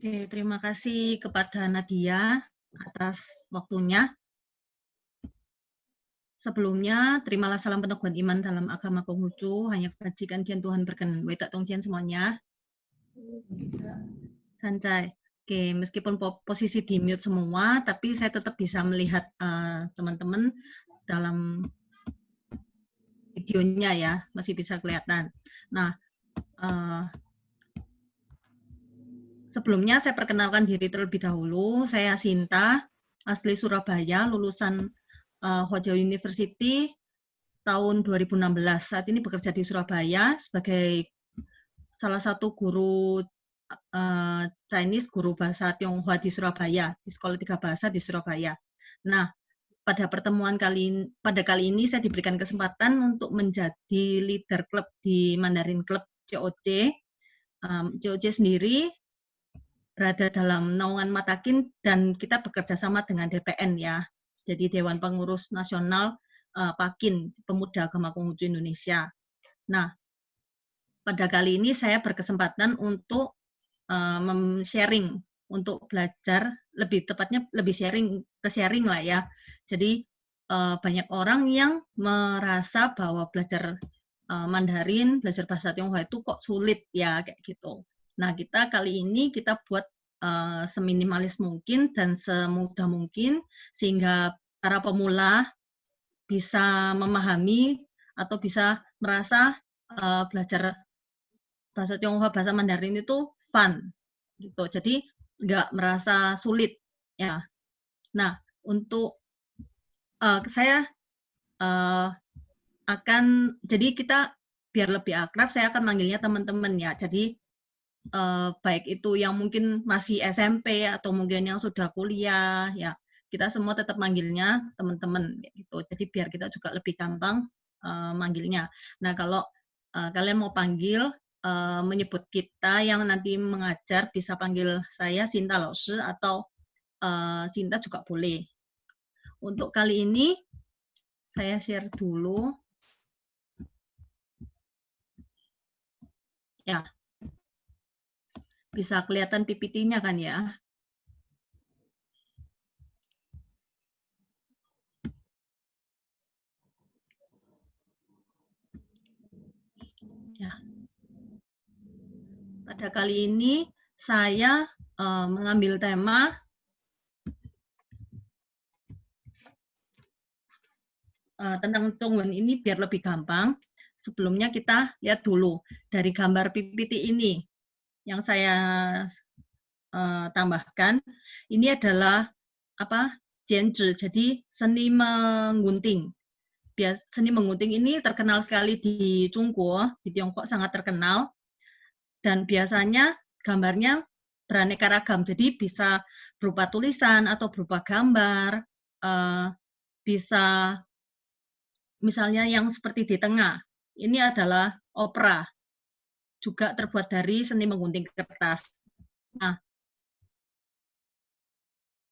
Oke, terima kasih kepada Nadia atas waktunya. Sebelumnya, terimalah salam peneguhan iman dalam agama Konghucu, hanya kebajikan Dian Tuhan berkenan. Wetak Tong Dian semuanya. Sancai. Oke, meskipun posisi di mute semua, tapi saya tetap bisa melihat teman-teman dalam videonya ya, masih bisa kelihatan. Nah, sebelumnya saya perkenalkan diri terlebih dahulu. Saya Sinta, asli Surabaya, lulusan Hwa University tahun 2016. Saat ini bekerja di Surabaya sebagai salah satu guru Chinese, guru bahasa Tionghoa di Surabaya, di Sekolah Tiga Bahasa di Surabaya. Nah, pada kali ini saya diberikan kesempatan untuk menjadi leader klub di Mandarin Club COC. COC sendiri berada dalam naungan Matakin dan kita bekerja sama dengan DPN ya. Jadi Dewan Pengurus Nasional Pakin, Pemuda Agama Konghucu Indonesia. Nah, pada kali ini saya berkesempatan untuk sharing, untuk belajar, lebih tepatnya lebih sharing lah ya. Jadi banyak orang yang merasa bahwa belajar Mandarin, belajar bahasa Tionghoa itu kok sulit ya, kayak gitu. Nah, kita kali ini kita buat seminimalis mungkin dan semudah mungkin, sehingga para pemula bisa memahami atau bisa merasa belajar bahasa Tionghoa, bahasa Mandarin itu fun gitu. Jadi nggak merasa sulit ya. Nah, untuk saya akan, jadi kita biar lebih akrab, saya akan manggilnya teman-teman ya. Jadi baik itu yang mungkin masih SMP atau mungkin yang sudah kuliah ya, kita semua tetap manggilnya teman-teman gitu. Jadi biar kita juga lebih gampang manggilnya. Nah, kalau kalian mau panggil menyebut kita yang nanti mengajar, bisa panggil saya Sinta Laoshi atau Sinta juga boleh. Untuk kali ini saya share dulu. Ya, bisa kelihatan PPT-nya kan ya? Ya. Pada kali ini saya mengambil tema tentang Tongwen ini biar lebih gampang. Sebelumnya kita lihat dulu dari gambar PPT ini yang saya tambahkan. Ini adalah apa? Jianzhi, jadi seni menggunting. Seni menggunting ini terkenal sekali di Zhongguo, di Tiongkok sangat terkenal. Dan biasanya gambarnya beraneka ragam, jadi bisa berupa tulisan atau berupa gambar, bisa misalnya yang seperti di tengah, ini adalah opera, juga terbuat dari seni menggunting kertas. Nah,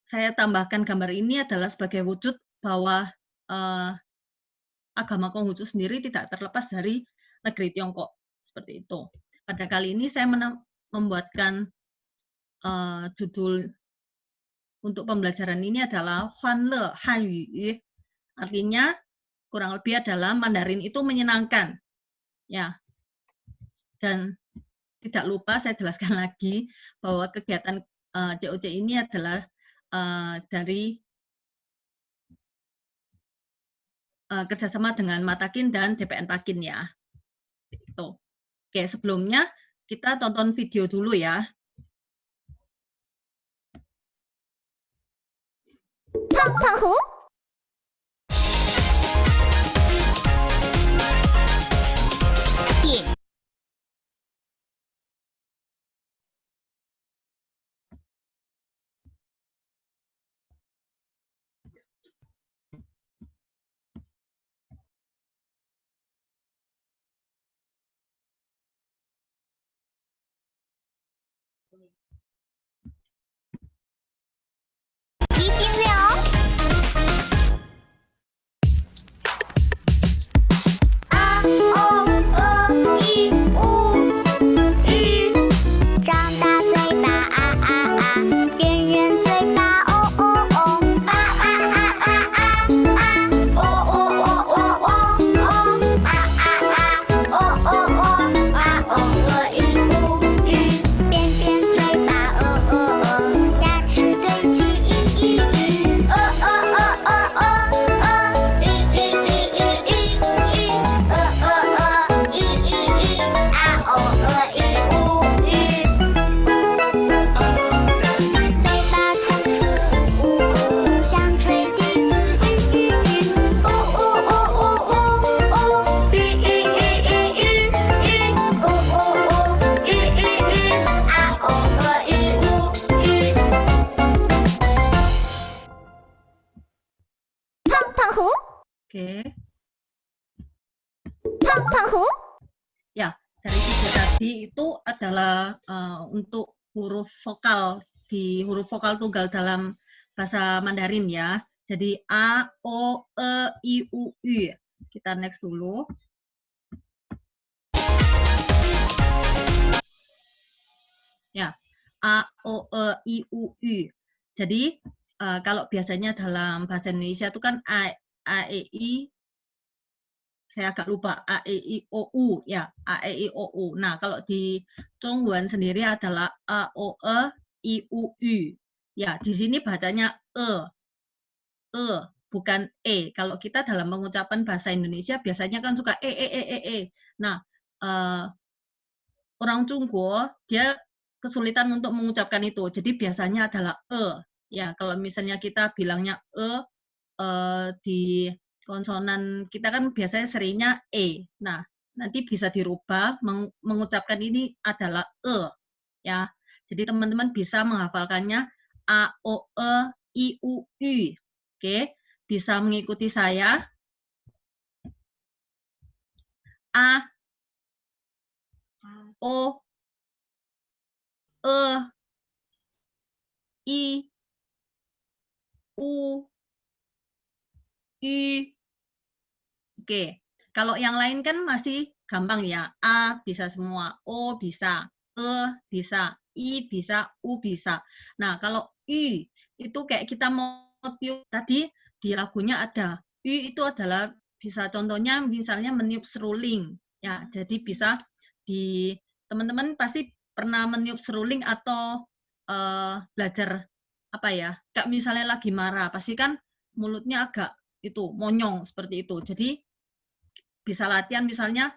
saya tambahkan gambar ini adalah sebagai wujud bahwa agama Konghucu sendiri tidak terlepas dari negeri Tiongkok, seperti itu. Pada kali ini saya membuatkan judul untuk pembelajaran ini adalah Huanle Hanyu, artinya kurang lebih adalah Mandarin itu menyenangkan, ya. Dan tidak lupa saya jelaskan lagi bahwa kegiatan COC ini adalah dari kerjasama dengan Matakin dan DPN Pakin ya. Itu. Oke, sebelumnya kita tonton video dulu ya. Penghu. Yin. 一定乐哦。Panghu. Ya, dari 3 tadi itu adalah untuk huruf vokal di huruf vokal tunggal dalam bahasa Mandarin ya. Jadi A, O, E, I, U, U. Kita next dulu. Ya, A, O, E, I, U, U. Jadi kalau biasanya dalam bahasa Indonesia itu kan A, E, I, saya agak lupa, A, E, I, O, U. Ya, A, E, I, O, U. Nah, kalau di Zhongguan sendiri adalah A, O, E, I, U, U. Ya, di sini bacanya bukan E. Kalau kita dalam pengucapan bahasa Indonesia biasanya kan suka E. Nah, orang Zhongguo dia kesulitan untuk mengucapkan itu. Jadi biasanya adalah Ya, kalau misalnya kita bilangnya di konsonan kita kan biasanya seringnya E. Nah, nanti bisa dirubah mengucapkan ini adalah ya. Jadi teman-teman bisa menghafalkannya A, O, E, I, U, U. Oke, bisa mengikuti saya. A, O, E, I, U, I. Oke, kalau yang lain kan masih gampang ya. A bisa semua, O bisa, E bisa, I bisa, U bisa. Nah, kalau I itu kayak kita mau tiup tadi di lagunya ada. I itu adalah bisa contohnya misalnya meniup seruling. Ya, jadi bisa di teman-teman pasti pernah meniup seruling atau belajar apa ya? Kayak misalnya lagi marah, pasti kan mulutnya agak itu monyong seperti itu. Jadi bisa latihan misalnya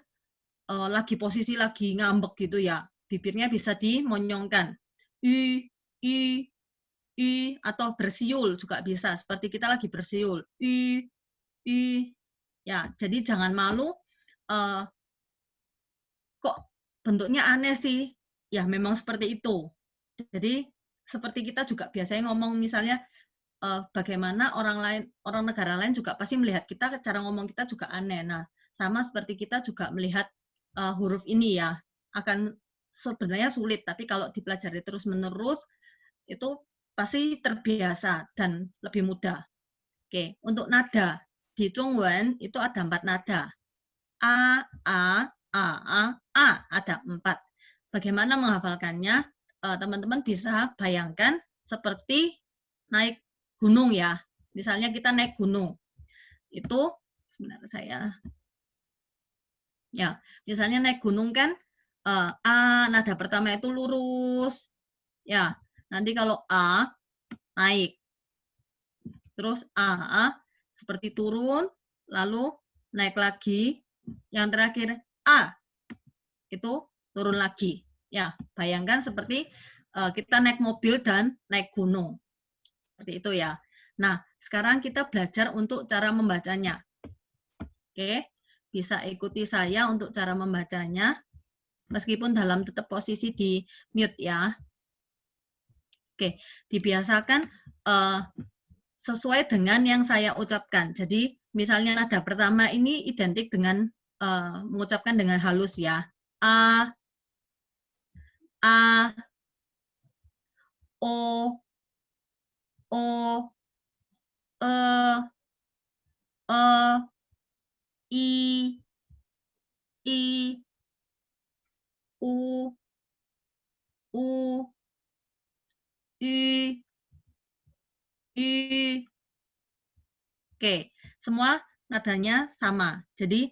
posisi lagi ngambek gitu ya, bibirnya bisa dimonyongkan. I, I, I, atau bersiul juga bisa, seperti kita lagi bersiul. I. Ya, jadi jangan malu, kok bentuknya aneh sih? Ya, memang seperti itu. Jadi, seperti kita juga biasanya ngomong misalnya, bagaimana orang negara lain juga pasti melihat kita, cara ngomong kita juga aneh. Nah, sama seperti kita juga melihat huruf ini ya, akan sebenarnya sulit, tapi kalau dipelajari terus-menerus, itu pasti terbiasa dan lebih mudah. Oke, untuk nada, di Zhongwen itu ada 4 nada. A, ada 4. Bagaimana menghafalkannya? Teman-teman bisa bayangkan seperti naik gunung ya. Misalnya kita naik gunung. Itu sebentar saya. Ya, misalnya naik gunung kan nada pertama itu lurus. Ya, nanti kalau A naik. Terus A seperti turun, lalu naik lagi. Yang terakhir A itu turun lagi. Ya, bayangkan seperti kita naik mobil dan naik gunung. Seperti itu ya. Nah, sekarang kita belajar untuk cara membacanya. Oke, bisa ikuti saya untuk cara membacanya, meskipun dalam tetap posisi di mute ya. Oke, dibiasakan sesuai dengan yang saya ucapkan. Jadi, misalnya nada pertama ini identik dengan mengucapkan dengan halus ya. A, O, E, I, U, Y, Y. Oke, semua nadanya sama. Jadi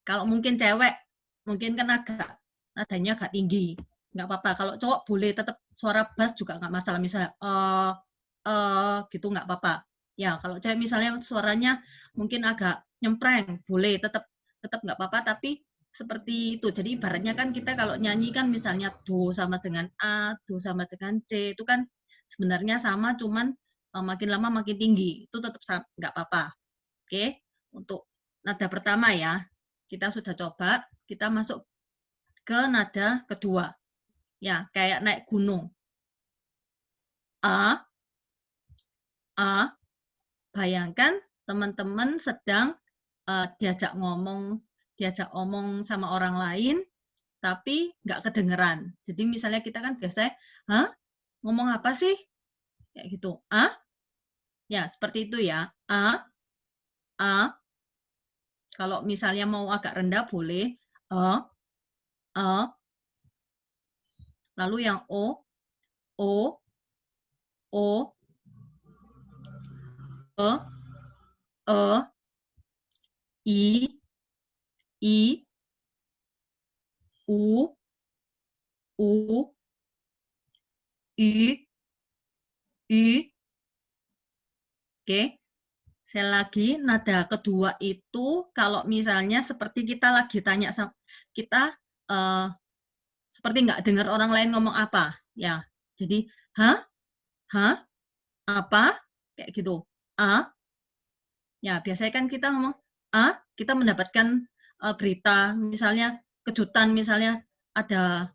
kalau mungkin cewek, mungkin kan nadanya agak tinggi. Nggak apa-apa. Kalau cowok boleh tetap suara bass juga nggak masalah. Misalnya gitu nggak apa-apa. Ya, kalau cewek misalnya suaranya mungkin agak nyempreng, boleh tetap nggak apa-apa. Tapi seperti itu. Jadi ibaratnya kan kita kalau nyanyi kan misalnya do sama dengan A, do sama dengan C, itu kan sebenarnya sama, cuman makin lama makin tinggi, itu tetap nggak apa-apa. Oke, untuk nada pertama ya, kita sudah coba, kita masuk ke nada kedua. Ya, kayak naik gunung. A, bayangkan teman-teman sedang diajak ngomong diajak omong sama orang lain, tapi nggak kedengeran. Jadi misalnya kita kan biasanya, hah? Ngomong apa sih? Kayak gitu. Ah? Ya, seperti itu ya. A, A. Kalau misalnya mau agak rendah boleh. A, A. Lalu yang O, O, O, E, E, I, I, U, U, Y, Y. Oke. Saya lagi, nada kedua itu kalau misalnya seperti kita lagi tanya sama kita seperti nggak dengar orang lain ngomong apa, ya. Jadi, hah, hah, apa, kayak gitu. A, ya biasanya kan kita ngomong A, kita mendapatkan berita, misalnya kejutan, misalnya ada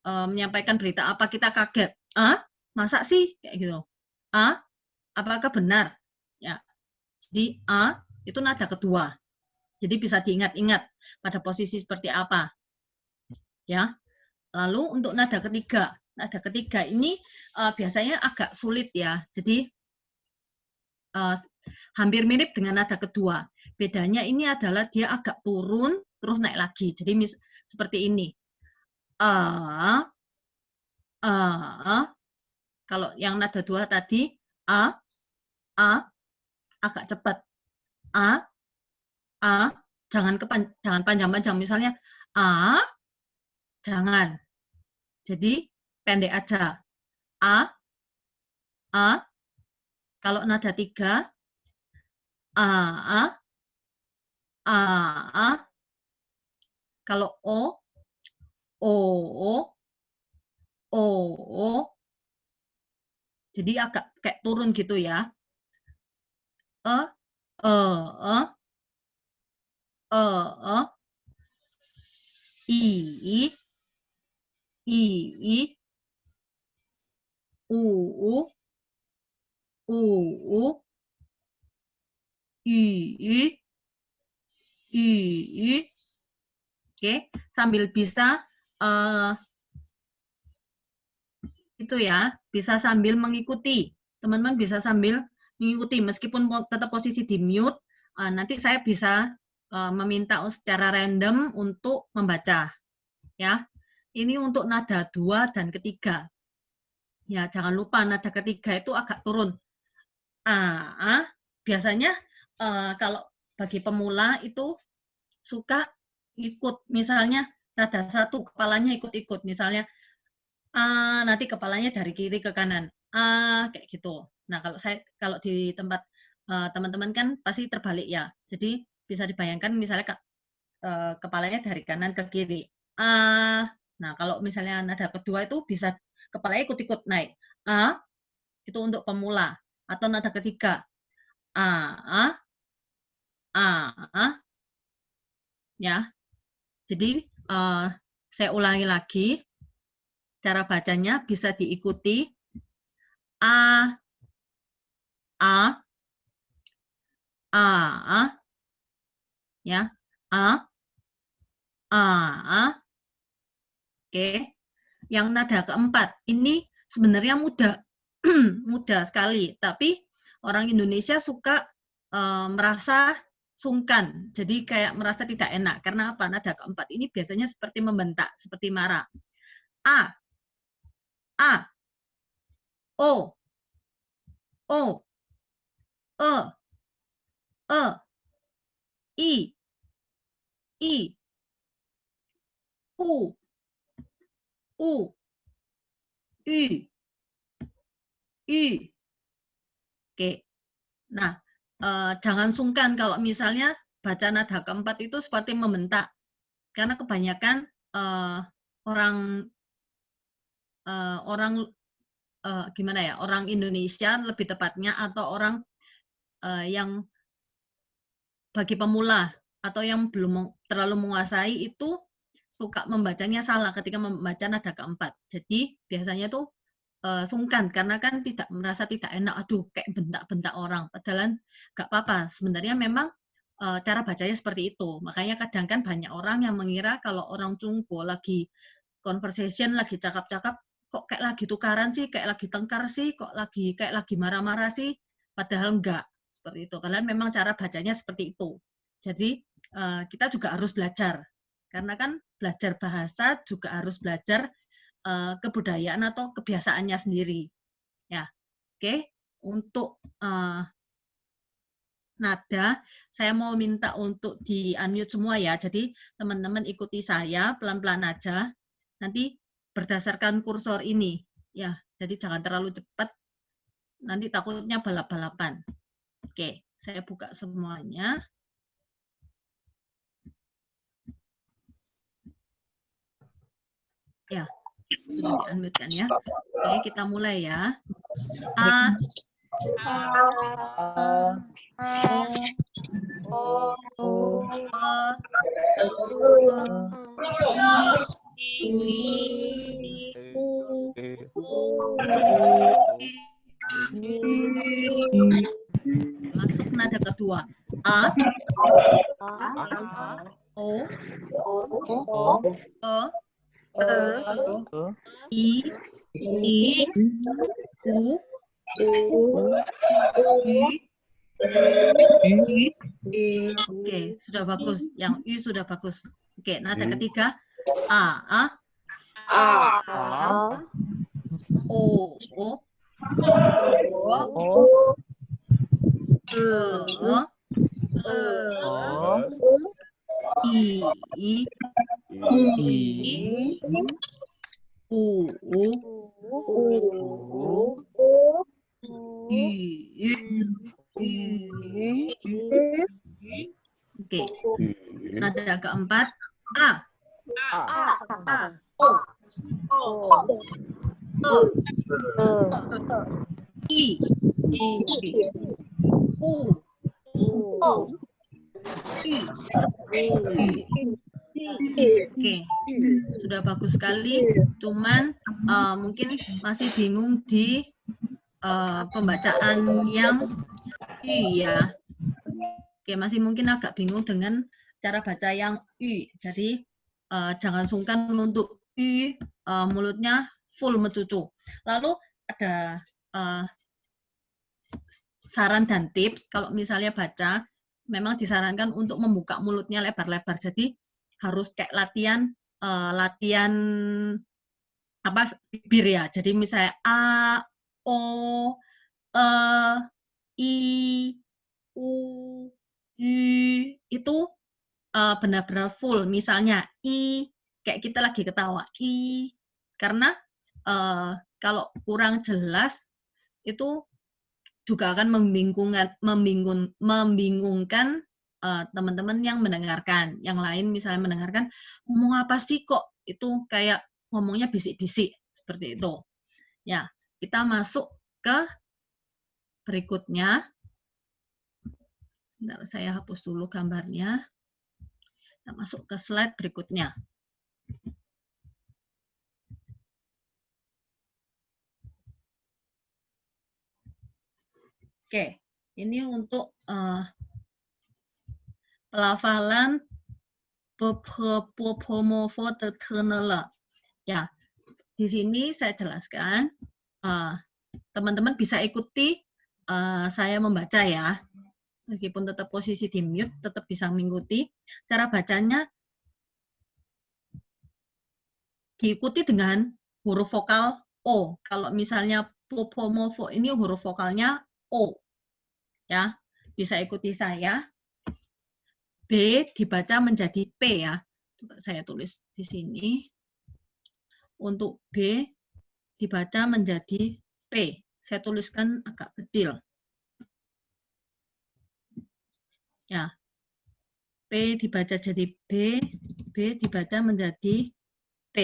menyampaikan berita apa, kita kaget. A, masa sih, kayak gitu. A, apakah benar? Ya, jadi A itu nada kedua. Jadi bisa diingat-ingat pada posisi seperti apa. Ya. Lalu untuk nada ketiga ini biasanya agak sulit ya. Jadi hampir mirip dengan nada kedua. Bedanya ini adalah dia agak turun terus naik lagi. Jadi seperti ini. A, kalau yang nada dua tadi A, agak cepat. A, jangan panjang-panjang. Misalnya A, jangan. Jadi pendek aja. A, kalau nada tiga, A, kalau O, O, O, jadi agak kayak turun gitu ya. E, E, I, U, Y, Oke, sambil bisa itu ya, bisa sambil mengikuti. Teman-teman bisa sambil mengikuti meskipun tetap posisi di mute, nanti saya bisa meminta secara random untuk membaca. Ya. Ini untuk nada 2 dan ketiga. Ya, jangan lupa nada ketiga itu agak turun. Biasanya kalau bagi pemula itu suka ikut, misalnya nada satu kepalanya ikut-ikut, misalnya nanti kepalanya dari kiri ke kanan, kayak gitu. Nah kalau di tempat teman-teman kan pasti terbalik ya, jadi bisa dibayangkan misalnya kepalanya dari kanan ke kiri. Nah kalau misalnya nada kedua itu bisa kepalanya ikut-ikut naik. Itu untuk pemula. Atau nada ketiga. Ya. Jadi saya ulangi lagi. Cara bacanya bisa diikuti. A, ya. Oke. Yang nada keempat, ini sebenarnya mudah. Mudah sekali, tapi orang Indonesia suka merasa sungkan. Jadi kayak merasa tidak enak. Karena apa? Nada keempat ini biasanya seperti membentak, seperti marah. A, O, O, I, U, Y, Oke. Nah, jangan sungkan kalau misalnya baca nada keempat itu seperti membentak. Karena kebanyakan orang gimana ya, orang Indonesia lebih tepatnya, atau orang yang bagi pemula atau yang belum terlalu menguasai itu suka membacanya salah ketika membaca nada keempat. Jadi biasanya tuh sungkan karena kan merasa tidak enak, aduh kayak bentak-bentak orang. Padahal nggak apa-apa. Sebenarnya memang cara bacanya seperti itu. Makanya kadang kan banyak orang yang mengira kalau orang Cungko lagi conversation, lagi cakap-cakap, kok kayak lagi tukaran sih, kayak lagi tengkar sih, kok kayak lagi marah-marah sih, padahal enggak seperti itu. Padahal memang cara bacanya seperti itu. Jadi kita juga harus belajar, karena kan belajar bahasa juga harus belajar kebudayaan atau kebiasaannya sendiri. Ya, oke. Untuk nada, saya mau minta untuk di-unmute semua ya. Jadi teman-teman ikuti saya pelan-pelan aja. Nanti berdasarkan kursor ini. Ya, jadi jangan terlalu cepat. Nanti takutnya balap-balapan. Oke, saya buka semuanya. Ya, sudah di-unmute kan ya. Oke, kita mulai ya. A, O, masuk nada kedua. A, O, I, U, Oke, sudah bagus. Yang I sudah bagus. Oke, nada ketiga. A, O, I, U, Oke, nada keempat. A, O, I, U, Oke, sudah bagus sekali. Cuman mungkin masih bingung di pembacaan yang I ya. Oke, masih mungkin agak bingung dengan cara baca yang I. Jadi jangan sungkan untuk I, mulutnya full mencucu. Lalu ada saran dan tips kalau misalnya baca, memang disarankan untuk membuka mulutnya lebar-lebar. Jadi harus kayak latihan apa bibir ya. Jadi misalnya A, O, E, I, U, Y itu benar-benar full. Misalnya I, kayak kita lagi ketawa I, karena kalau kurang jelas itu juga akan membingungkan teman-teman yang mendengarkan. Yang lain misalnya mendengarkan, ngomong apa sih kok itu kayak ngomongnya bisik-bisik seperti itu. Ya, kita masuk ke berikutnya. Sebentar, saya hapus dulu gambarnya. Kita masuk ke slide berikutnya. Oke, ini untuk pelafalan Popomofo terkenal. Ya, di sini saya jelaskan. Teman-teman bisa ikuti saya membaca ya. Meskipun tetap posisi di mute, tetap bisa mengikuti. Cara bacanya diikuti dengan huruf vokal O. Kalau misalnya Popomofo ini huruf vokalnya O. Ya, bisa ikuti saya. B dibaca menjadi P ya. Coba saya tulis di sini. Untuk B dibaca menjadi P. Saya tuliskan agak kecil. Ya. P dibaca jadi B, B dibaca menjadi P.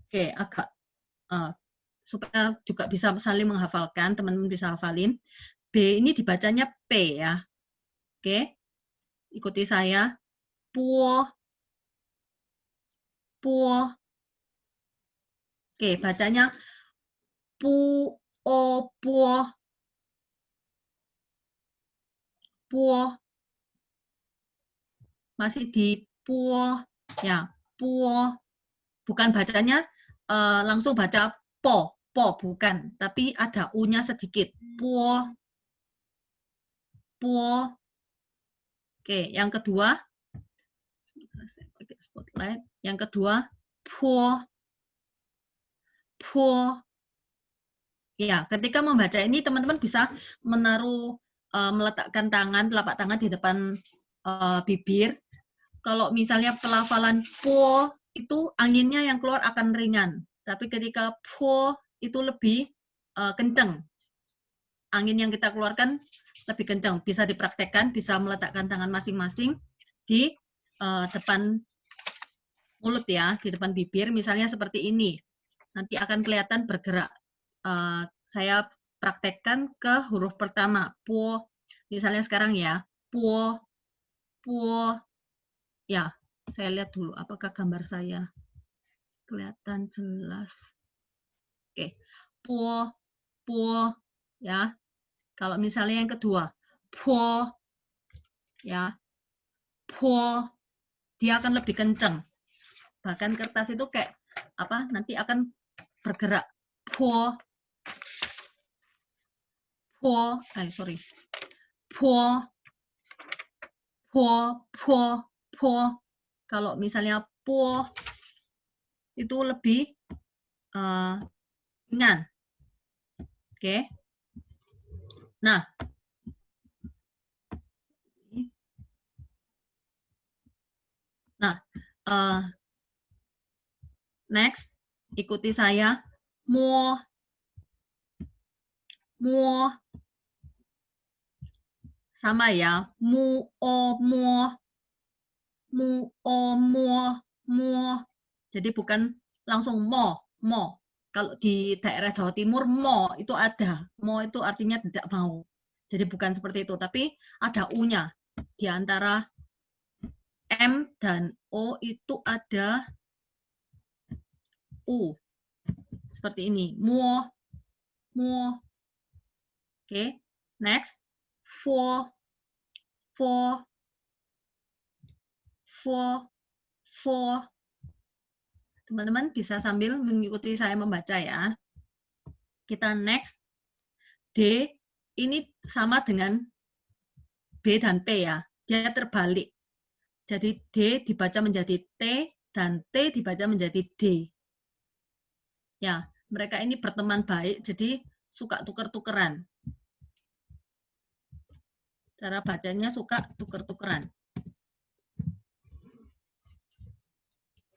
Oke, agak supaya juga bisa saling menghafalkan, teman-teman bisa hafalin. B ini dibacanya P ya. Oke, ikuti saya. Puo, puo. Oke, bacanya pu, o, puo. puo. Masih di puo. Ya, puo. Bukan bacanya langsung baca po, bukan. Tapi ada u-nya sedikit. Puo. Puo. Oke, yang kedua. Saya pakai spotlight. Yang kedua, puo. Puo. Ya, ketika membaca ini teman-teman bisa meletakkan telapak tangan di depan bibir. Kalau misalnya pelafalan po itu anginnya yang keluar akan ringan, tapi ketika po itu lebih kencang. Angin yang kita keluarkan lebih kencang. Bisa dipraktekkan, bisa meletakkan tangan masing-masing di depan mulut ya, di depan bibir, misalnya seperti ini. Nanti akan kelihatan bergerak. Saya praktekkan ke huruf pertama, puo. Misalnya sekarang ya, puo, puo. Ya, saya lihat dulu apakah gambar saya kelihatan jelas. Oke, puo, puo. Ya, kalau misalnya yang kedua, puo, ya, puo, dia akan lebih kencang. Bahkan kertas itu kayak apa? Nanti akan bergerak. Puo, puo, sorry, puo, puo, puo, puo. Kalau misalnya puo itu lebih ringan. Oke. Nah, next ikuti saya. Muo, muo. Sama ya, mu o muo, mu o muo, muo. Jadi bukan langsung mo. Kalau di daerah Jawa Timur mo itu ada, mo itu artinya tidak mau. Jadi bukan seperti itu, tapi ada u-nya. Di antara m dan o itu ada u. Seperti ini, muo, muo. Oke, next, fo, fo, fo, fo. Teman-teman bisa sambil mengikuti saya membaca ya. Kita next. D ini sama dengan B dan P ya. Dia terbalik. Jadi D dibaca menjadi T dan T dibaca menjadi D. Ya, mereka ini berteman baik, jadi suka tuker-tukeran. Cara bacanya suka tuker-tukeran.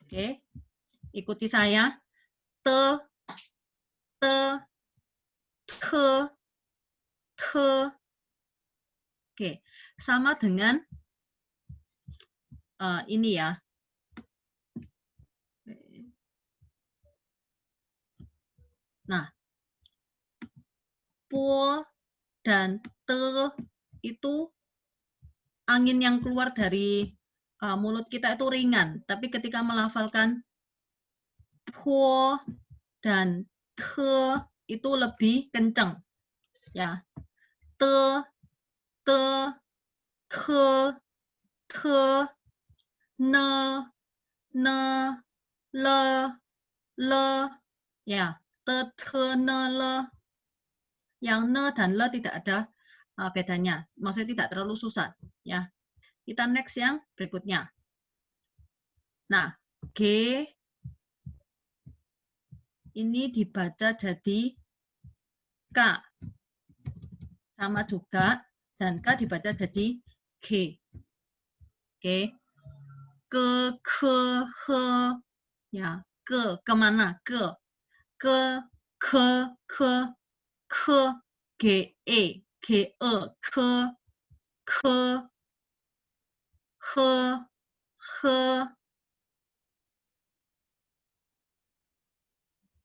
Oke, ikuti saya. Te, te, oke, sama dengan ini ya. Nah, puo dan te itu angin yang keluar dari mulut kita itu ringan, tapi ketika melafalkan puo dan te itu lebih kencang. Ya, te, te, ne, le, ya, te, ne, le. Yang ne dan le tidak ada bedanya, maksudnya tidak terlalu susah. Ya, kita next yang berikutnya. Nah, G ini dibaca jadi K. Sama juga, dan K dibaca jadi G. Oke. Ke, he. Ya, kemana? Ke, G, E, he.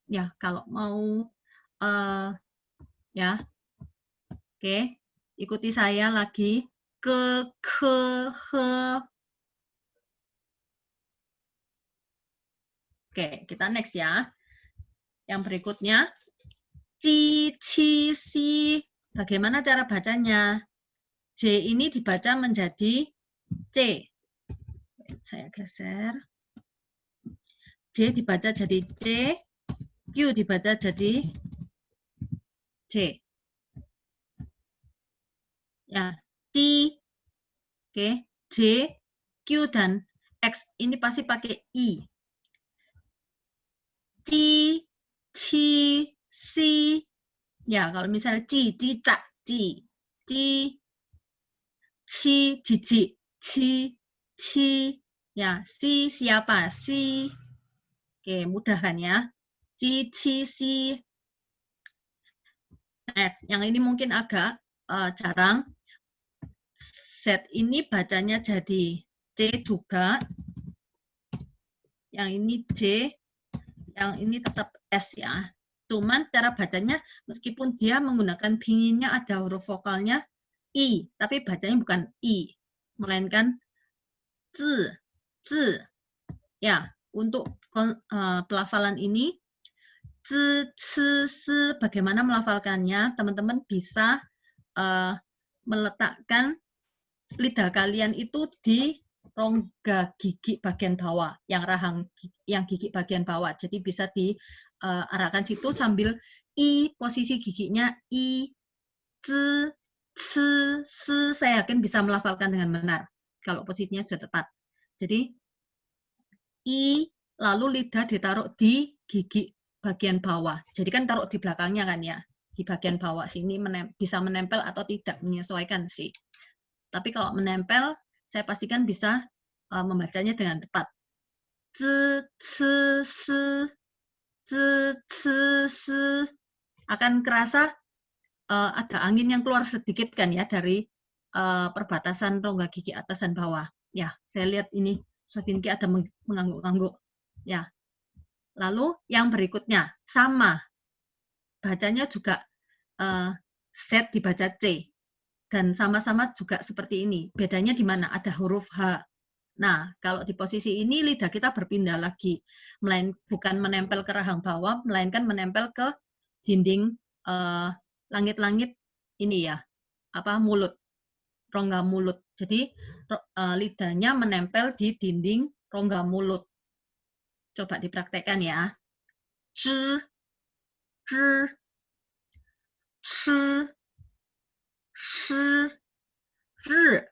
Ya, kalau mau ya. Oke, ikuti saya lagi. He. Oke, kita next ya. Yang berikutnya, ci, ci, si. Bagaimana cara bacanya? J ini dibaca menjadi C. Saya geser. J dibaca jadi C, Q dibaca jadi C. Ya, T, oke, J, Q dan X ini pasti pakai I. C, C, C. Ya, kalau misalnya C, cicak, C, C, C, jijik, C, C. Ya, C siapa? C. Oke, mudah kan ya? C, C, C. Next, yang ini mungkin agak jarang. Z ini bacanya jadi C juga. Yang ini J, yang ini tetap S ya. Cuman cara bacanya meskipun dia menggunakan pinginnya ada huruf vokalnya I, tapi bacanya bukan I, melainkan Z, Z. Ya, untuk pelafalan ini Z, C, S, bagaimana melafalkannya? Teman-teman bisa meletakkan lidah kalian itu di rongga gigi bagian bawah, yang gigi bagian bawah. Jadi bisa diarahkan situ sambil I, posisi giginya I, C, C, S, saya yakin bisa melafalkan dengan benar kalau posisinya sudah tepat. Jadi I, lalu lidah ditaruh di gigi bagian bawah. Jadi kan taruh di belakangnya kan ya, di bagian bawah sini bisa menempel atau tidak, menyesuaikan sih. Tapi kalau menempel, saya pastikan bisa membacanya dengan tepat. Z, C, S, Z, C, S. Akan kerasa ada angin yang keluar sedikit kan ya dari perbatasan rongga gigi atas dan bawah. Ya, saya lihat ini Sofinki ada mengangguk-angguk. Ya. Lalu yang berikutnya sama. Bacanya juga Z dibaca C. Dan sama-sama juga seperti ini. Bedanya di mana? Ada huruf H. Nah, kalau di posisi ini lidah kita berpindah lagi. Bukan menempel ke rahang bawah, melainkan menempel ke dinding langit-langit ini ya, mulut, rongga mulut. Jadi lidahnya menempel di dinding rongga mulut. Coba dipraktekkan ya. Z, Z, C, S, R.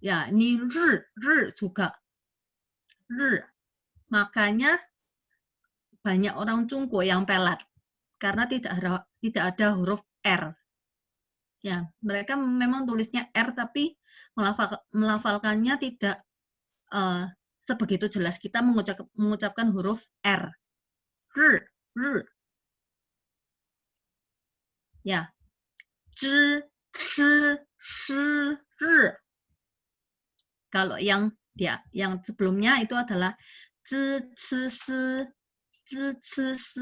Ya, ini R juga. R. Makanya banyak orang Cungko yang pelat karena tidak ada huruf R. Ya, mereka memang tulisnya R tapi melafalkannya tidak sebegitu jelas. Kita mengucapkan huruf R. R. R. Ya. Z, C, S, R. Kalau yang sebelumnya itu adalah Z, C, S, Z, C, S.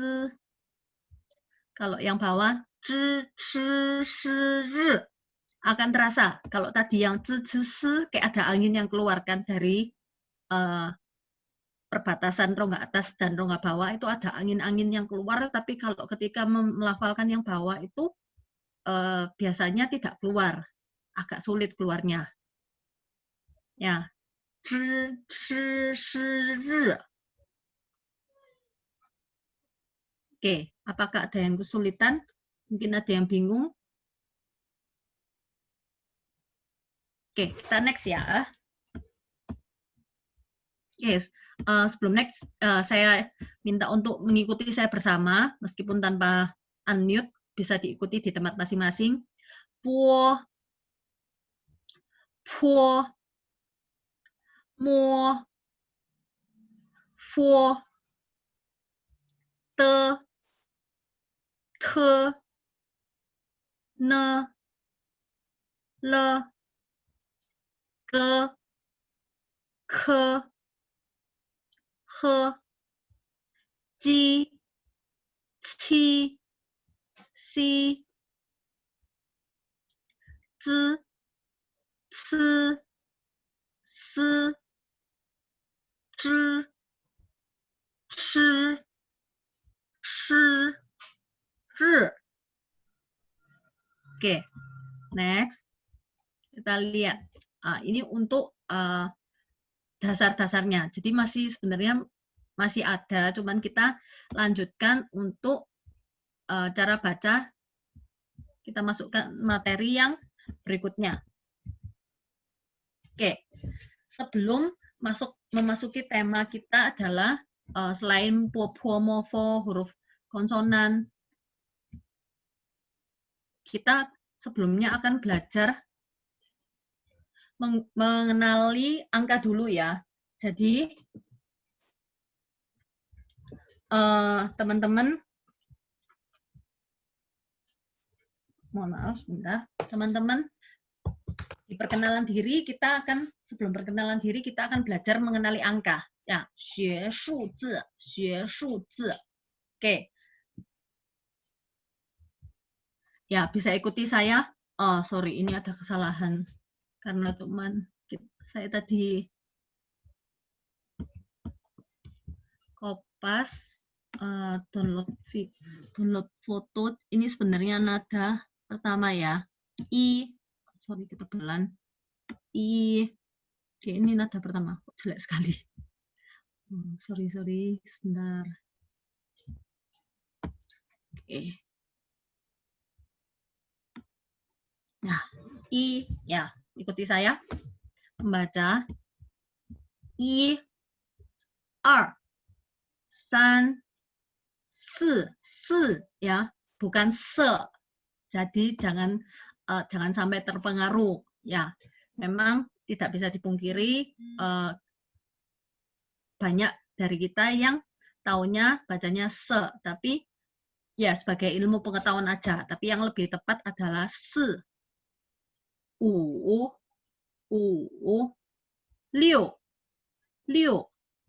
Kalau yang bawah Z, C, S, R. Akan terasa kalau tadi yang Z, C, S kayak ada angin yang keluarkan dari perbatasan rongga atas dan rongga bawah itu ada angin-angin yang keluar, tapi kalau ketika melafalkan yang bawah itu biasanya tidak keluar, agak sulit keluarnya. Ya, Z, C, S, R. Oke, apakah ada yang kesulitan? Mungkin ada yang bingung. Oke, kita next ya. Yes, sebelum next, saya minta untuk mengikuti saya bersama, meskipun tanpa unmute, bisa diikuti di tempat masing-masing. Puo, puo, mo, fuo, te, te, ne, le, ge, ke, he, ji, qi, si, zi, ci, si, zhi, chi, shi, ri. Oke, next. Kita lihat. Ini untuk dasar-dasarnya. Jadi masih sebenarnya masih ada, cuman kita lanjutkan untuk cara baca. Kita masukkan materi yang berikutnya. Oke, sebelum memasuki tema kita adalah selain puo-puo-mo-fo, huruf konsonan, kita sebelumnya akan belajar mengenali angka dulu ya. Jadi teman-teman, mohon maaf sebentar, teman-teman, di perkenalan diri kita akan, sebelum perkenalan diri kita akan belajar mengenali angka. Ya, 学数字, 学数字. Oke. Ya, bisa ikuti saya. Oh, sorry, ini ada kesalahan. Karena cuman saya tadi kopas download foto. Ini sebenarnya nada pertama ya. Sorry ketebalan. Oke, ini nada pertama. Kok jelek sekali. Sorry sebentar. Oke. Nah, ya, ikuti saya. Membaca 1 2 3 4 ya, bukan se. Jadi jangan sampai terpengaruh ya. Memang tidak bisa dipungkiri banyak dari kita yang taunya bacanya se, tapi ya sebagai ilmu pengetahuan aja, tapi yang lebih tepat adalah se. 5 6 6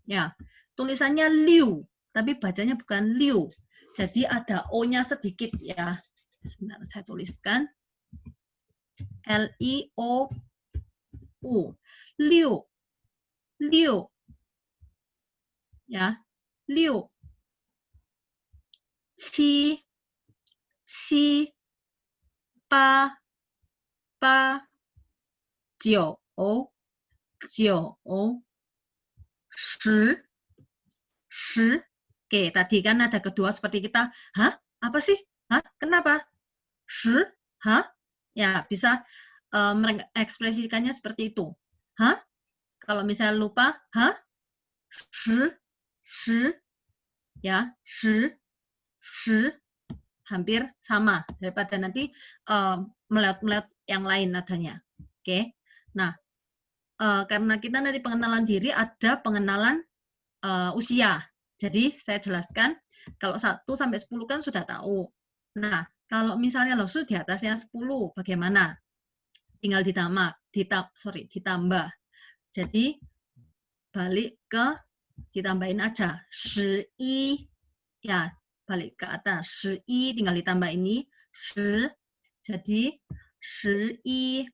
ya. Tulisannya liu, tapi bacanya bukan liu. Jadi ada o-nya sedikit ya. Sebentar saya tuliskan. L-I-O-U. Liu. Liu. Ya. Liu. 7 7 8 8 9 9 10 10. Oke, tadi kan ada kedua seperti kita, hah? Apa sih? Hah? Kenapa? 10? Hah? Ya, bisa mengekspresikannya seperti itu. Hah? Kalau misalnya lupa, hah? 10 10 ya, 10 10 hampir sama daripada nanti meleot-meleot yang lain nadanya. Oke. Nah, karena kita dari pengenalan diri ada pengenalan usia. Jadi saya jelaskan kalau 1 sampai 10 kan sudah tahu. Nah, kalau misalnya losus di atasnya 10 bagaimana? Tinggal ditambah. Jadi balik ke ditambahin aja. 11 ya, balik ke atas. 11 tinggal ditambah ini 10. Jadi 11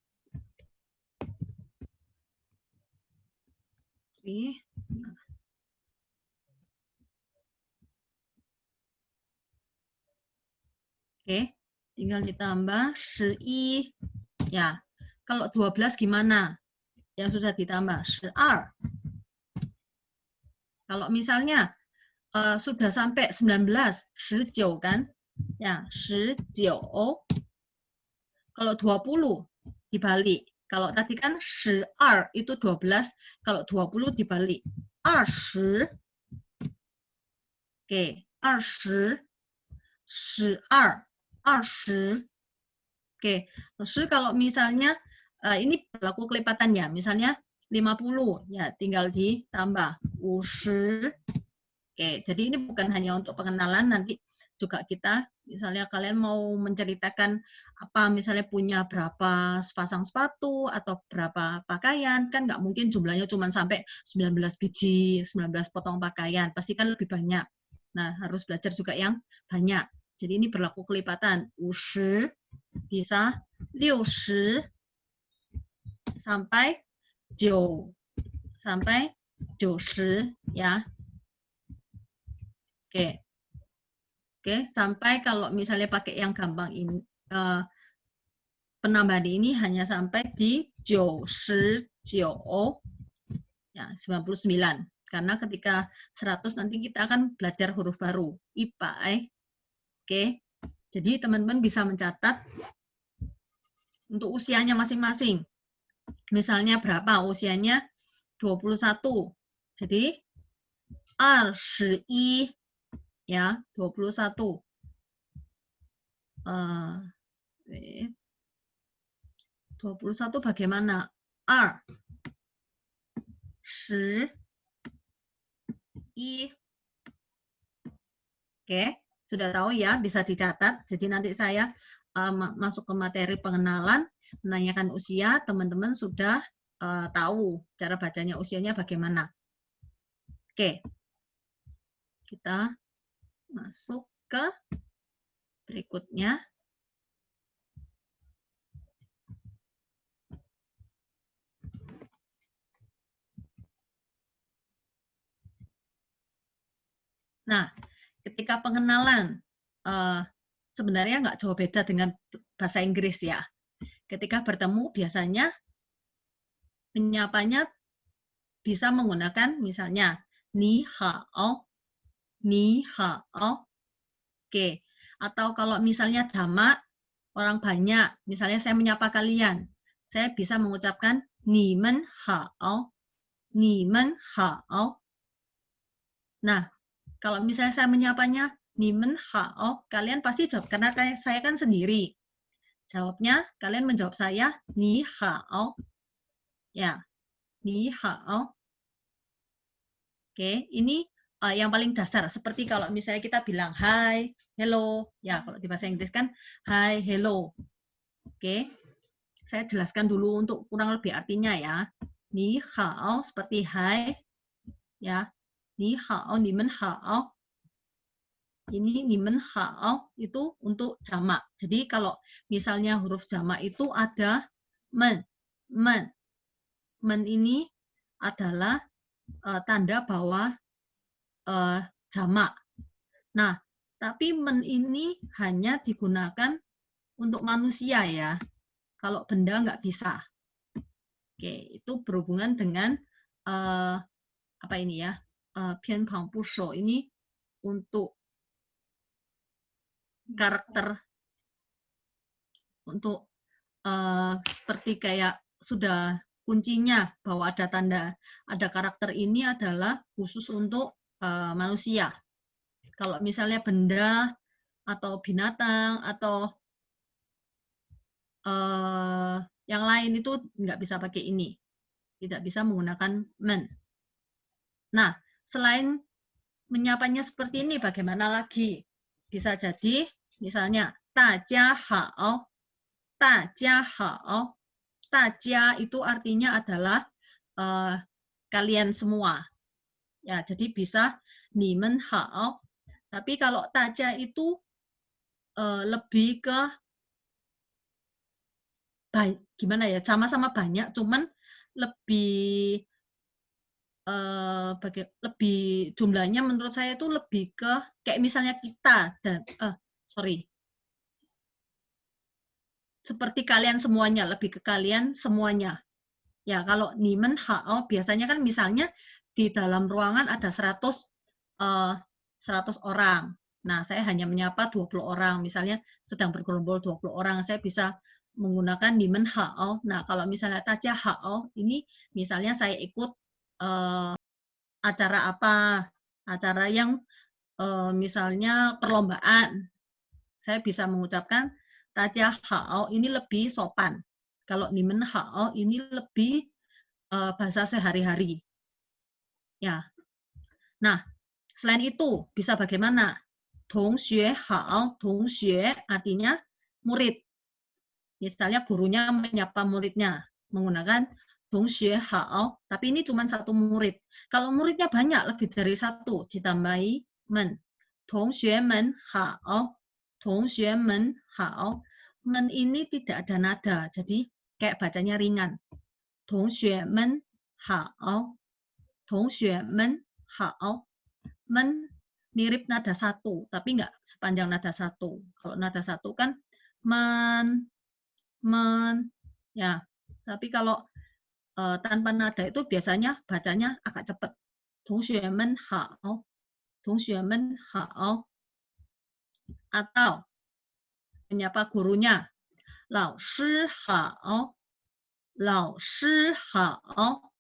Oke, tinggal ditambah 11 ya. Kalau 12 gimana? Yang sudah ditambah 12. Kalau misalnya sudah sampai 19, 19 kan? Ya, 19. Kalau 20 dibalik. Kalau tadi kan 12 itu 12, kalau 20 dibalik. 20. Oke, 20. 12. 20. Oke, terus kalau misalnya ini berlaku kelipatannya, misalnya 50, ya tinggal ditambah 50. Oke, jadi ini bukan hanya untuk pengenalan, nanti juga kita, misalnya kalian mau menceritakan apa, misalnya punya berapa sepasang sepatu atau berapa pakaian, kan nggak mungkin jumlahnya cuma sampai 19 biji, 19 potong pakaian, pasti kan lebih banyak. Nah, harus belajar juga yang banyak. Jadi ini berlaku kelipatan. 50 bisa 60 sampai 9 sampai 90 ya. Oke. Oke, sampai kalau misalnya pakai yang gampang ini penambahan ini hanya sampai di 99. Ya, 99. Karena ketika 100 nanti kita akan belajar huruf baru. IPA. Oke. Jadi teman-teman bisa mencatat untuk usianya masing-masing. Misalnya berapa usianya? 21. Jadi 21 ya, 21. 21 bagaimana? 21. Oke, sudah tahu ya, bisa dicatat. Jadi nanti saya masuk ke materi pengenalan, menanyakan usia, teman-teman sudah tahu cara bacanya usianya bagaimana. Oke, kita masuk ke berikutnya. Nah, ketika pengenalan, sebenarnya nggak jauh beda dengan bahasa Inggris ya. Ketika bertemu biasanya menyapanya bisa menggunakan misalnya ni hao, ni hao. Oke. Atau kalau misalnya jamak orang banyak, misalnya saya menyapa kalian, saya bisa mengucapkan ni men hao, ni men hao. Nah, kalau misalnya saya menyapanya ni men hao, kalian pasti jawab karena saya kan sendiri. Jawabnya kalian menjawab saya ni hao. Ya, ni hao. Oke, ini yang paling dasar. Seperti kalau misalnya kita bilang hi, hello. Ya, kalau di bahasa Inggris kan hi, hello. Oke, saya jelaskan dulu untuk kurang lebih artinya ya. Ni hao seperti hi. Ya, ni hao, ni men hao. Ini ni men hao itu untuk jamak. Jadi kalau misalnya huruf jamak itu ada men. Men. Men ini adalah tanda bahwa jamak. Nah, tapi men ini hanya digunakan untuk manusia ya. Kalau benda nggak bisa. Oke, itu berhubungan dengan apa ini ya? Pianpang Pusho ini untuk karakter, untuk seperti kayak sudah kuncinya bahwa ada tanda, ada karakter ini adalah khusus untuk manusia. Kalau misalnya benda atau binatang atau yang lain itu nggak bisa pakai ini, tidak bisa menggunakan men. Nah, selain menyapanya seperti ini, bagaimana lagi? Bisa jadi misalnya tajia hao, tajia hao, tajia itu artinya adalah kalian semua. Ya, jadi bisa ni men hao. Tapi kalau tajia itu lebih ke gimana ya, sama-sama banyak, cuman lebih lebih jumlahnya menurut saya itu lebih ke kayak misalnya kita dan seperti kalian semuanya, lebih ke kalian semuanya. Ya, kalau ni men hao biasanya kan misalnya di dalam ruangan ada 100 orang. Nah, saya hanya menyapa 20 orang. Misalnya sedang bergerombol 20 orang, saya bisa menggunakan ni men hao. Nah, kalau misalnya tajia hao, ini misalnya saya ikut acara apa? Acara yang misalnya perlombaan. Saya bisa mengucapkan tajia hao ini lebih sopan. Kalau ni men hao ini lebih bahasa sehari-hari. Ya. Nah, selain itu bisa bagaimana? Tongxue hao, tongxue artinya murid. Misalnya gurunya menyapa muridnya menggunakan tongxue hao, tapi ini cuma satu murid. Kalau muridnya banyak, lebih dari satu, ditambahi men. Tongxue men hao, tongxue men hao. Men ini tidak ada nada, jadi kayak bacanya ringan. Tongxue men hao, tongxue men hao. Men mirip nada satu, tapi nggak sepanjang nada satu. Kalau nada satu kan men, ya. Tapi kalau tanpa nada itu biasanya bacanya agak cepat. 同学们好，同学们好. Atau menyapa gurunya, 老师好，老师好.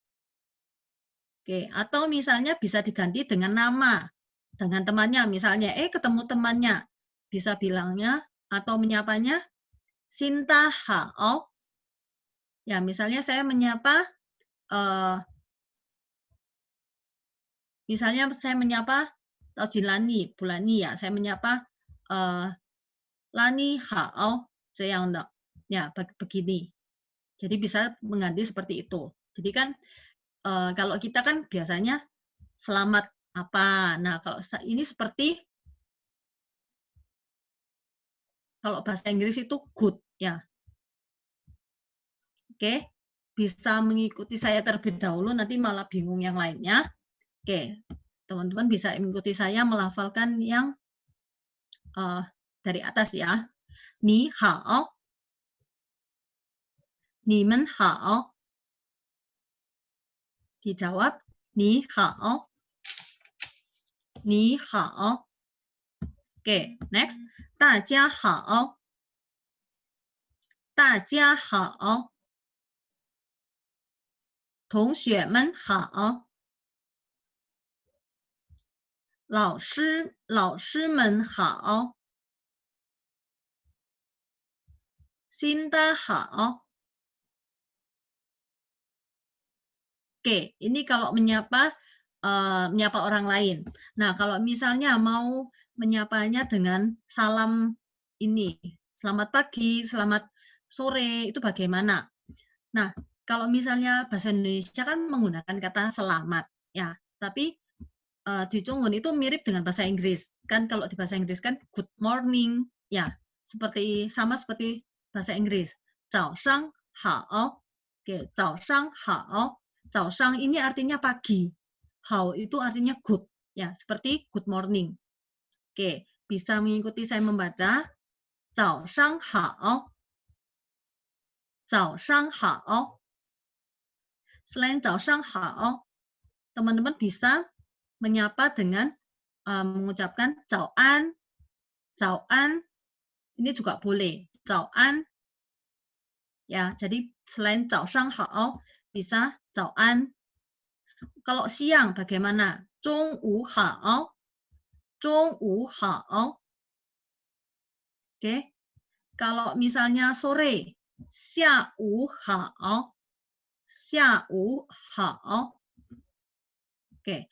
Oke, atau misalnya bisa diganti dengan nama, dengan temannya. Misalnya, ketemu temannya, bisa bilangnya atau menyapanya, Sinta hao. Ya, misalnya saya menyapa, misalnya saya menyapa Jilani, Bulani ya, saya menyapa Lani hao, ya begini. Jadi bisa mengganti seperti itu. Jadi kan kalau kita kan biasanya selamat apa. Nah, kalau ini seperti kalau bahasa Inggris itu good ya. Oke, bisa mengikuti saya terlebih dahulu, nanti malah bingung yang lainnya. Oke, teman-teman bisa mengikuti saya melafalkan yang dari atas ya. Ni hao, ni men hao. Dijawab, ni hao, ni hao. Oke, next. 大家好，大家好，同学们好，老师们好，新的好. Oke, ini kalau menyapa orang lain. Nah, kalau misalnya mau menyapanya dengan salam ini, selamat pagi, selamat sore, itu bagaimana? Nah, kalau misalnya bahasa Indonesia kan menggunakan kata selamat, ya. Tapi di Zhongwen itu mirip dengan bahasa Inggris. Kan kalau di bahasa Inggris kan good morning, ya. Sama seperti bahasa Inggris. 早上好. Oke, 早上好. 早上ini artinya pagi. Hao itu artinya good, ya, seperti good morning. Oke, bisa mengikuti saya membaca. 早上好. 早上好. Selain 早上好, teman-teman bisa menyapa dengan mengucapkan 早安, 早安. Ini juga boleh. 早安. Ya, jadi selain 早上好 bisa 早安. Kalau siang bagaimana? 中午好, 中午好. Oke. Kalau misalnya sore, 下午好, 下午好. Oke.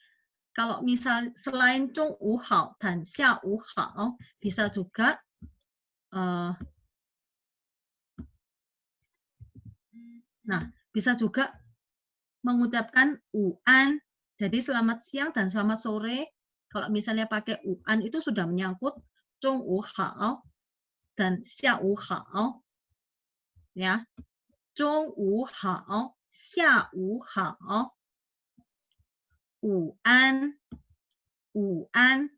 Kalau misal selain 中午好 dan 下午好, bisa juga bisa juga mengucapkan uan. Jadi selamat siang dan selamat sore. Kalau misalnya pakai uan itu sudah menyangkut 中午好 dan 下午好. Ya. 中午好, 下午好. Uan, uan.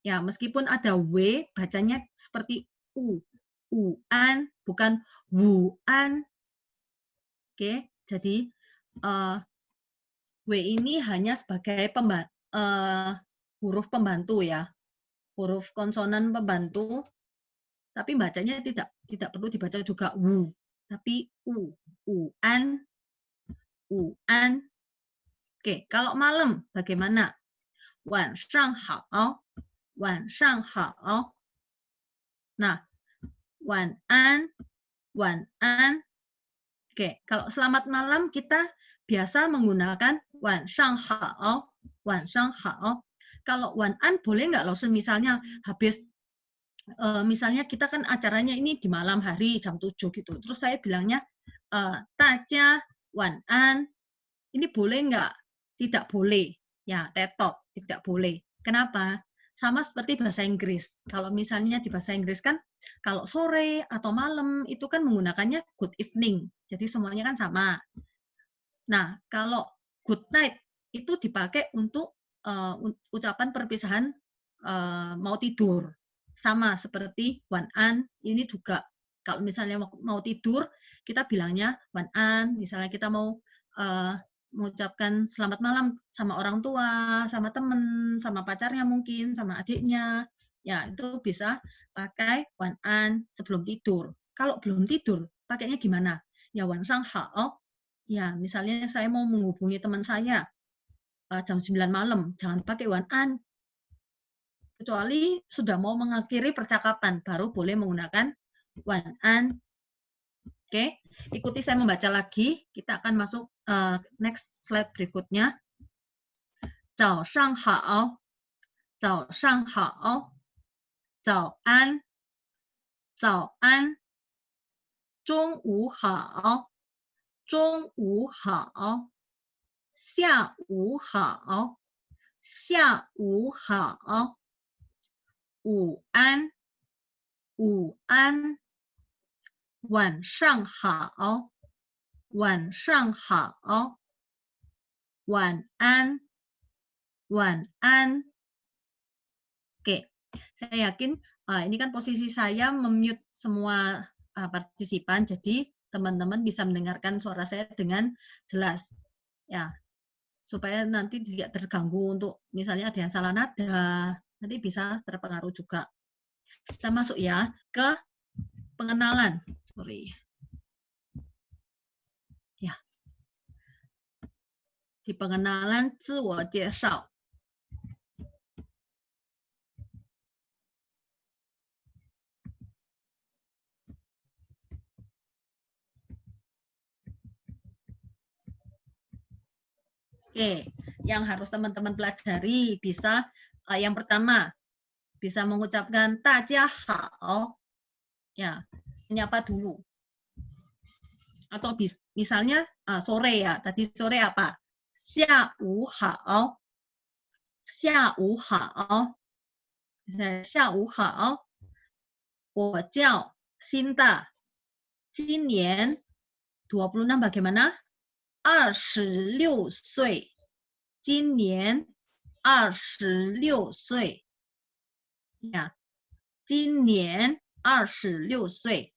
Ya, meskipun ada w, bacanya seperti u. Uan, bukan wuan. Oke, jadi w ini hanya sebagai huruf pembantu ya, huruf konsonan pembantu. Tapi bacanya tidak perlu dibaca juga wu, tapi u. Uan, uan. Oke, kalau malam bagaimana? 晚上好, 晚上好. Nah, 晚安, 晚安. Oke, kalau selamat malam kita biasa menggunakan 晚上好, 晚上好. Kalau 晚安boleh nggak langsung misalnya habis misalnya kita kan acaranya ini di malam hari jam 7 gitu. Terus saya bilangnya 大家晚安. Ini boleh nggak? Tidak boleh. Ya, tetot, tidak boleh. Kenapa? Sama seperti bahasa Inggris. Kalau misalnya di bahasa Inggris kan kalau sore atau malam itu kan menggunakannya good evening. Jadi semuanya kan sama. Nah, kalau good night itu dipakai untuk ucapan perpisahan mau tidur. Sama seperti wan an, ini juga kalau misalnya mau tidur kita bilangnya wan an. Misalnya kita mau mengucapkan selamat malam sama orang tua, sama teman, sama pacarnya mungkin, sama adiknya. Ya, itu bisa pakai wan an sebelum tidur. Kalau belum tidur, pakainya gimana? Ya, wan sang hao. Ya, misalnya saya mau menghubungi teman saya jam 9 malam, jangan pakai wan an. Kecuali sudah mau mengakhiri percakapan, baru boleh menggunakan wan an. Oke, ikuti saya membaca lagi. Kita akan masuk next slide berikutnya. 早上好，早上好，早安，早安，中午好，中午好，下午好，下午好，午安，午安，晚上好，晚上好，晚安，晚安。Oke, saya yakin ini kan posisi saya memute semua partisipan, jadi teman-teman bisa mendengarkan suara saya dengan jelas. Ya, supaya nanti tidak terganggu untuk misalnya ada yang salah nada, nanti bisa terpengaruh juga. Kita masuk ya ke pengenalan. Sorry. Ya. Di pengenalan 自我介绍. Oke, yang harus teman-teman pelajari bisa yang pertama bisa mengucapkan 大家好. Ya, menyapa dulu. Atau misalnya sore ya, tadi sore apa? 下午好. 下午好. 下午好. 我叫 Sinta. 今年 26 bagaimana? 26岁. 今年26岁. Ya. 今年26岁.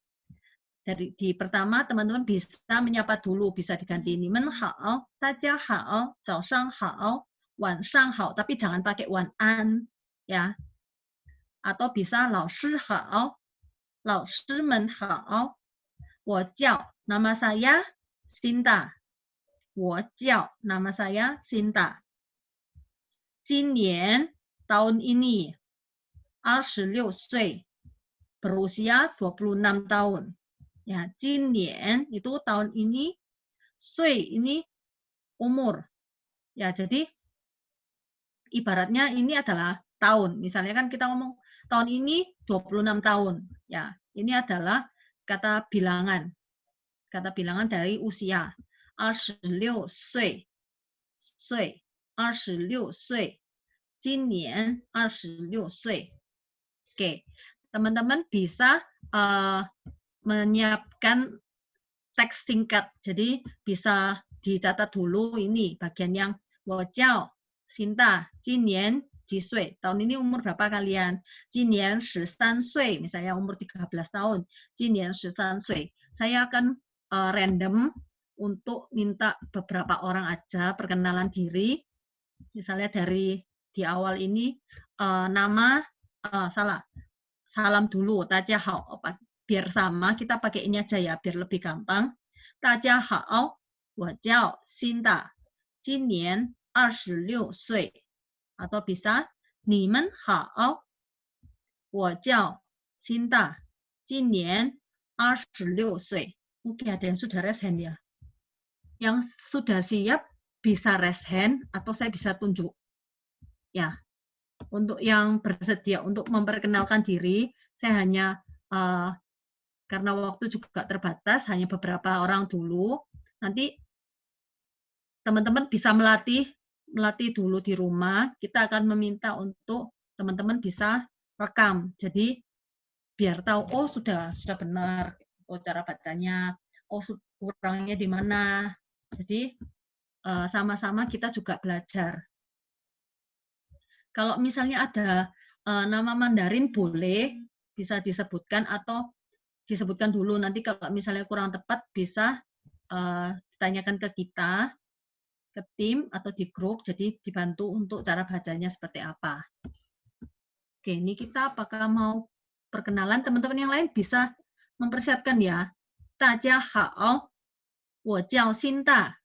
Di pertama teman-teman bisa menyapa dulu, bisa diganti ni men hao, 大家好, 早上好, 晚上好, tapi jangan pakai wan an ya. Atau bisa 老师好, 老师们好, 我叫 nama saya Sinta. 我叫 nama saya Sinta. 今年 tahun ini 26岁, berusia 26 tahun. Ya, 今年 itu tahun ini, 岁 ini umur. Ya, jadi ibaratnya ini adalah tahun. Misalnya kan kita ngomong tahun ini 26 tahun. Ya, ini adalah kata bilangan. Kata bilangan dari usia. 26岁, 岁, 26岁, 今年26岁. Oke, teman-teman bisa menyiapkan teks singkat. Jadi bisa dicatat dulu ini bagian yang 我叫 Sinta, 今年几岁? Tahun ini umur berapa kalian? 今年13岁, misalnya umur 13 tahun. 今年13岁. Saya akan random untuk minta beberapa orang aja perkenalan diri. Misalnya dari di awal ini nama salam dulu, 大家好. Biar sama, kita pakai ini aja ya, biar lebih gampang. 大家好, 我叫 Sinta, 今年26岁. Atau bisa, 你们好, 我叫 Sinta, 今年26岁. Oke, ada yang sudah raise hand ya? Yang sudah siap bisa raise hand atau saya bisa tunjuk. Ya, untuk yang bersedia untuk memperkenalkan diri, saya hanya karena waktu juga terbatas, hanya beberapa orang dulu. Nanti teman-teman bisa melatih dulu di rumah. Kita akan meminta untuk teman-teman bisa rekam. Jadi biar tahu, oh sudah benar cara bacanya, oh kurangnya di mana. Jadi sama-sama kita juga belajar. Kalau misalnya ada nama Mandarin boleh bisa disebutkan atau disebutkan dulu. Nanti kalau misalnya kurang tepat bisa ditanyakan ke kita, ke tim atau di grup, jadi dibantu untuk cara bacanya seperti apa. Oke, ini kita apakah mau perkenalan? Teman-teman yang lain bisa mempersiapkan ya. 大家好，我叫辛大，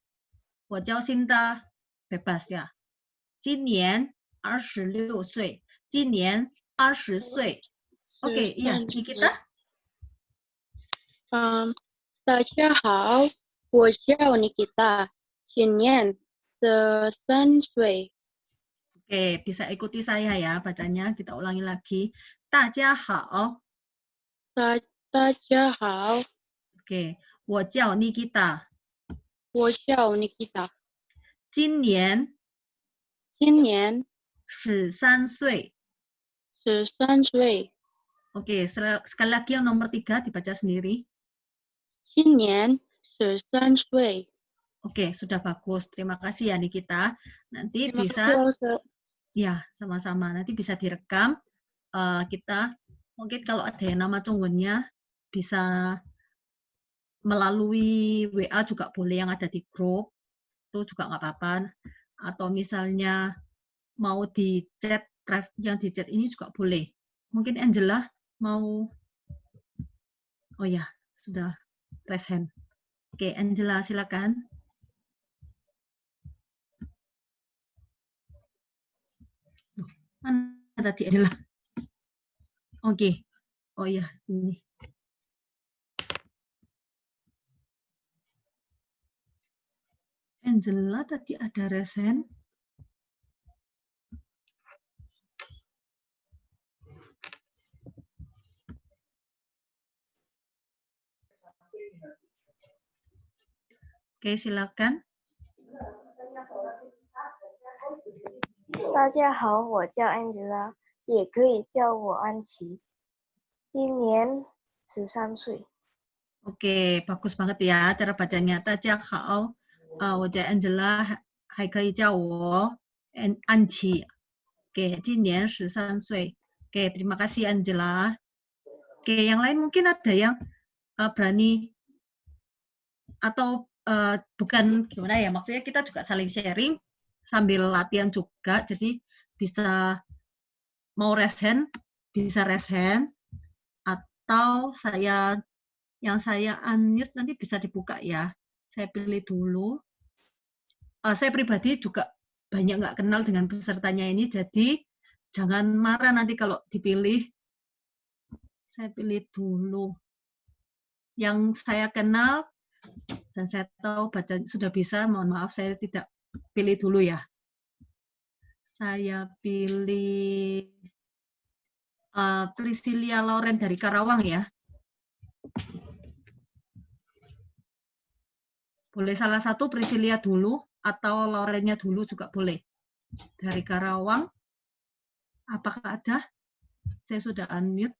我叫辛大，bebas ya. 今年26岁，今年20岁。Oke, iya, Nikita. 大家好，我叫Nikita，今年13岁。 Oke, bisa ikuti saya ya bacanya. Kita ulangi lagi. 大家好。大家好， Oke, 我叫 Nikita。我叫 Nikita，今年今年13岁。 13岁。 Oke, sekali lagi yang nomor 3 dibaca sendiri. 今年13岁。 Oke, sudah bagus. Terima kasih ya Nikita. Nanti Terima bisa, kasih, Rosa. ya sama-sama. Nanti bisa direkam. Kita mungkin kalau ada yang nama Conggonnya bisa melalui WA juga boleh yang ada di grup. Itu juga nggak apa-apa. Atau misalnya mau di chat, yang di chat ini juga boleh. Mungkin Angela mau, oh ya, sudah raise hand. Oke, Angela silakan. Mana tadi Angela? Oke. Oh ya, ini. Angela tadi ada raise hand. Oke, silakan. 大家好，我叫 Angela，也可以叫我安琪，今年13岁。 Oke, bagus banget ya cara bacanya. 大家好，我叫 Angela，还可以叫我安琪。Oke, 今年13岁。Oke, terima kasih Angela. Oke, yang lain mungkin ada yang berani atau bukan gimana ya, maksudnya kita juga saling sharing sambil latihan juga, jadi bisa mau raise hand, bisa raise hand, atau yang saya unmute nanti bisa dibuka ya. Saya pilih dulu. Saya pribadi juga banyak nggak kenal dengan pesertanya ini, jadi jangan marah nanti kalau dipilih. Saya pilih dulu. Yang saya kenal dan saya tahu baca sudah bisa, mohon maaf saya tidak pilih dulu ya. Saya pilih Priscilia Lauren dari Karawang ya. Boleh salah satu Priscilia dulu atau Laurennya dulu juga boleh. Dari Karawang. Apakah ada? Saya sudah unmute.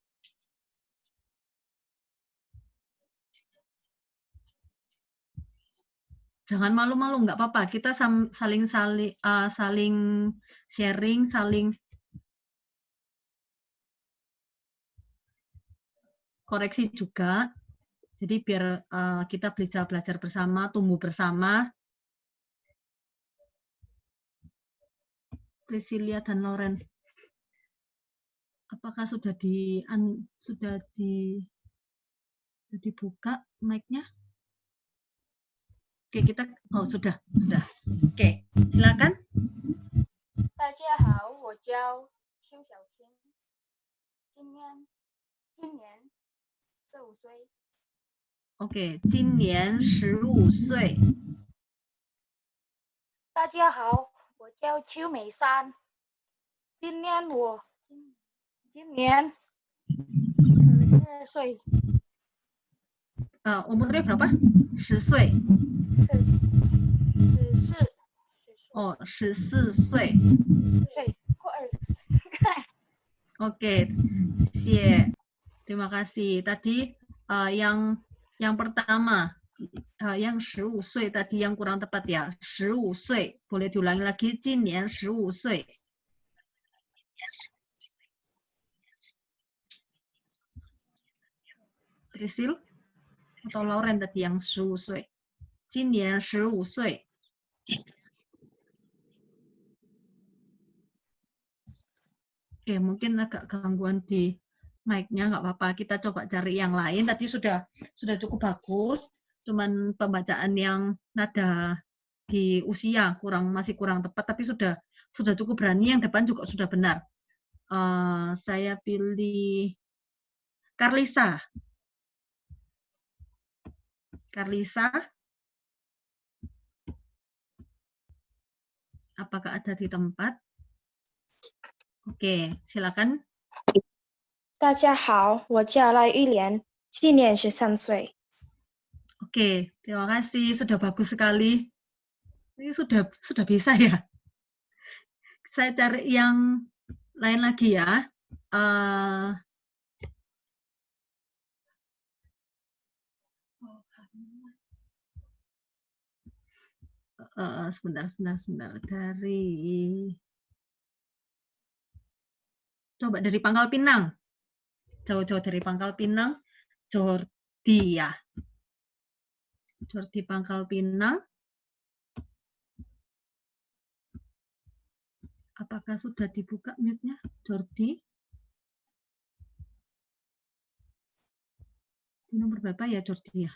Jangan malu-malu, nggak apa-apa. Kita saling sharing, saling koreksi juga. Jadi biar kita bisa belajar bersama, tumbuh bersama. Priscilia dan Lauren, apakah sudah dibuka mic-nya? Oke, kita sudah. Oke, silakan. 大家好，我叫邱小青，今年15岁。 Oke, 今年15岁。 大家好，我叫邱美珊，今年12岁。 umurnya berapa? 10 岁。 14 Oh, 14 岁。 Oke, 谢谢。Terima kasih. Tadi yang pertama, yang 15岁 tadi yang kurang tepat ya. 15岁 boleh diulangi lagi. 今年15岁。 Oke, Prisil atau Lauren tadi yang 15 岁. 今年15岁. Oke, mungkin agak gangguan di mic-nya, nggak apa-apa. Kita coba cari yang lain. Tadi sudah cukup bagus. Cuman pembacaan yang nada di usia masih kurang tepat, tapi sudah cukup berani. Yang depan juga sudah benar. Saya pilih Karlisa. Karlisa, apakah ada di tempat? Oke, silakan. 大家好，我叫赖玉莲，今年13岁。 Oke, terima kasih. Sudah bagus sekali. Ini sudah bisa ya. Saya cari yang lain lagi ya. Sebentar. Coba dari Pangkal Pinang. Jauh-jauh dari Pangkal Pinang. Jordi ya. Jordi Pangkal Pinang. Apakah sudah dibuka mute-nya, Jordi? Di nomor berapa ya, Jordi ya?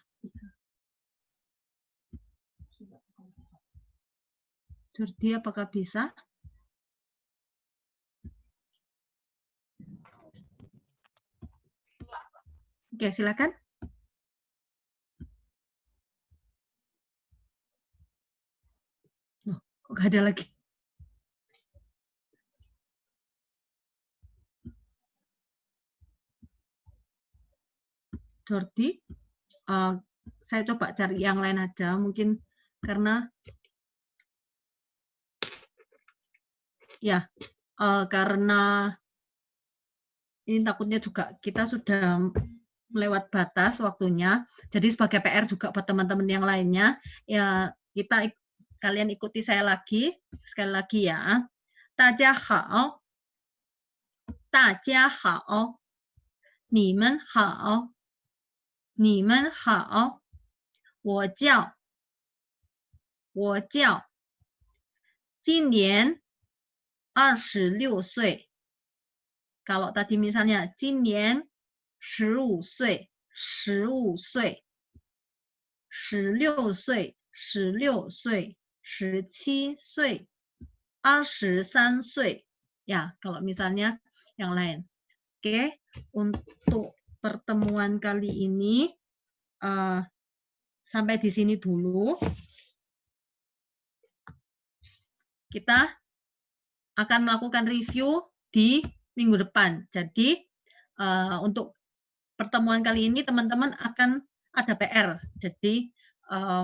Jordi, apakah bisa? Oke, silakan. Loh, kok nggak ada lagi? Jordi, saya coba cari yang lain aja, mungkin karena ya, karena ini takutnya juga kita sudah melewat batas waktunya. Jadi sebagai PR juga buat teman-teman yang lainnya, ya kalian ikuti saya lagi, sekali lagi ya. 大家好，大家好，你们好，你们好，我叫，今年26岁。Kalau tadi misalnya 今年15岁，15岁，16岁，16岁，17岁，23岁. Ya, kalau misalnya yang lain. Oke, untuk pertemuan kali ini sampai di sini dulu. Kita akan melakukan review di minggu depan. Jadi untuk pertemuan kali ini teman-teman akan ada PR. Jadi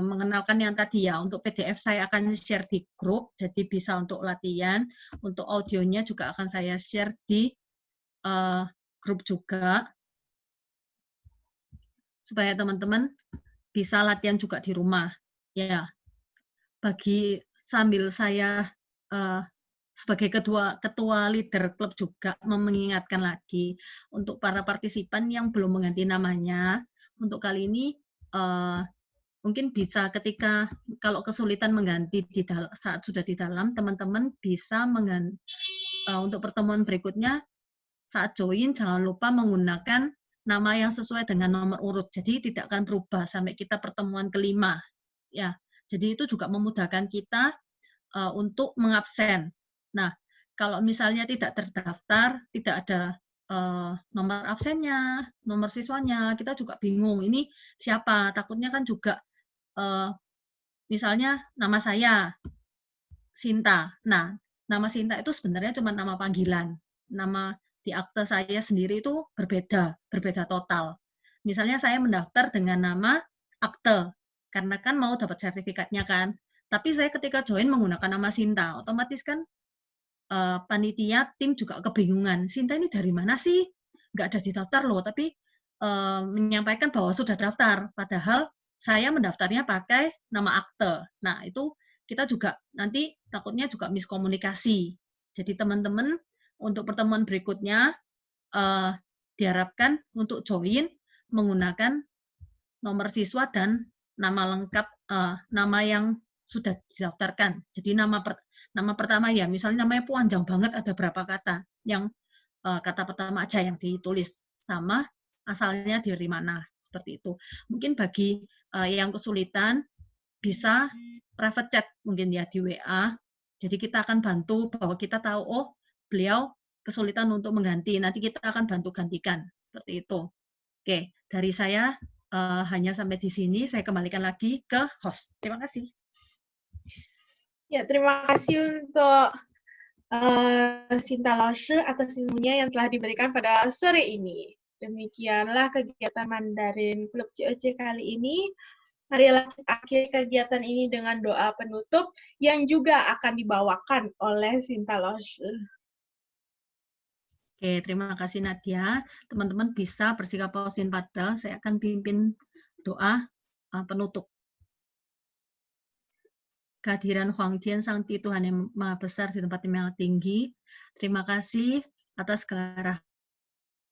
mengenalkan yang tadi ya, untuk PDF saya akan share di grup, jadi bisa untuk latihan. Untuk audionya juga akan saya share di grup juga, supaya teman-teman bisa latihan juga di rumah. Ya, sambil saya sebagai ketua leader klub juga mengingatkan lagi untuk para partisipan yang belum mengganti namanya, untuk kali ini mungkin bisa ketika kalau kesulitan mengganti saat sudah di dalam, teman-teman bisa mengganti untuk pertemuan berikutnya saat join jangan lupa menggunakan nama yang sesuai dengan nomor urut. Jadi tidak akan berubah sampai kita pertemuan kelima. Ya, jadi itu juga memudahkan kita untuk mengabsen. Nah, kalau misalnya tidak terdaftar, tidak ada nomor absennya, nomor siswanya, kita juga bingung. Ini siapa? Takutnya kan juga misalnya nama saya Sinta. Nah, nama Sinta itu sebenarnya cuma nama panggilan. Nama di akte saya sendiri itu berbeda total. Misalnya saya mendaftar dengan nama akte, karena kan mau dapat sertifikatnya kan. Tapi saya ketika join menggunakan nama Sinta, otomatis kan panitia tim juga kebingungan. Sinta ini dari mana sih? Nggak ada di daftar loh, tapi menyampaikan bahwa sudah daftar. Padahal saya mendaftarnya pakai nama akte. Nah, itu kita juga nanti takutnya juga miskomunikasi. Jadi teman-teman untuk pertemuan berikutnya diharapkan untuk join menggunakan nomor siswa dan nama lengkap, nama yang sudah didaftarkan. Jadi nama pertama ya, misalnya namanya panjang banget, ada berapa kata, yang kata pertama aja yang ditulis, sama asalnya dari mana, seperti itu. Mungkin bagi yang kesulitan, bisa private chat mungkin ya di WA. Jadi kita akan bantu bahwa kita tahu, oh beliau kesulitan untuk mengganti, nanti kita akan bantu gantikan, seperti itu. Oke, dari saya hanya sampai di sini, saya kembalikan lagi ke host. Terima kasih. Ya, terima kasih untuk Sinta Lausche atas ilmunya yang telah diberikan pada sore ini. Demikianlah kegiatan Mandarin Klub COC kali ini. Marilah kita akhiri kegiatan ini dengan doa penutup yang juga akan dibawakan oleh Sinta Lausche. Oke, terima kasih Nadia. Teman-teman bisa bersikap pausin pada, saya akan pimpin doa penutup. Kehadiran Huang Tian Sang Ti Tuhan yang Maha Besar di tempat yang tinggi. Terima kasih atas segala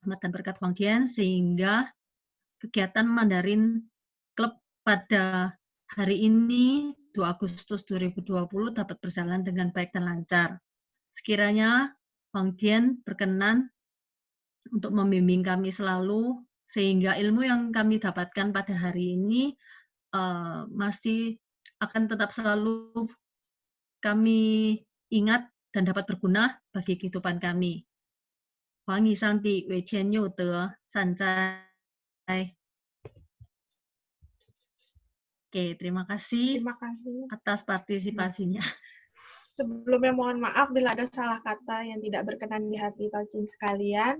rahmat dan berkat Huang Tian, sehingga kegiatan Mandarin Klub pada hari ini 2 Agustus 2020 dapat berjalan dengan baik dan lancar. Sekiranya Huang Tian berkenan untuk membimbing kami selalu, sehingga ilmu yang kami dapatkan pada hari ini masih akan tetap selalu kami ingat dan dapat berguna bagi kehidupan kami. Huang Yi Santi, Wei Qian Yu De, San Zai. Oke, terima kasih atas partisipasinya. Sebelumnya mohon maaf bila ada salah kata yang tidak berkenan di hati Talcin sekalian.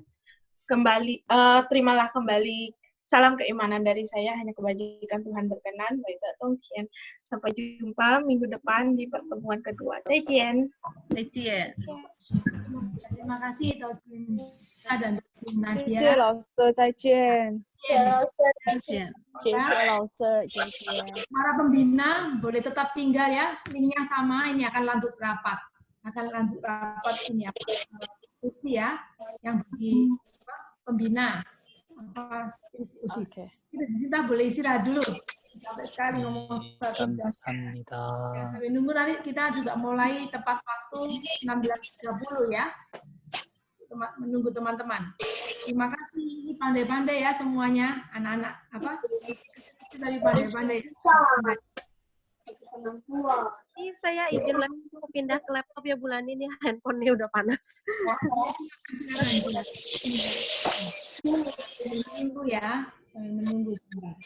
Terimalah kembali salam keimanan dari saya, hanya kebajikan Tuhan berkenan. Baik, Tongqian. Sampai jumpa minggu depan di pertemuan kedua. Zaijian. Zaijian. Terima kasih Talcin dan Nadia. 谢谢老师，再见。 Para pembina boleh tetap tinggal ya, linknya sama, ini akan lanjut rapat. Ini diskusi ya, yang bagi pembina. Kita boleh istirahat dulu. Capek sekali ngomong. Sampai nunggu nanti kita juga mulai tepat waktu 16.30 ya. Menunggu teman-teman. Terima kasih, pandai-pandai ya semuanya, anak-anak dari pandai-pandai. Ini saya izin lagi mau pindah ke laptop ya bulan ini, handphonenya udah panas. Menunggu ya, menunggu sebentar.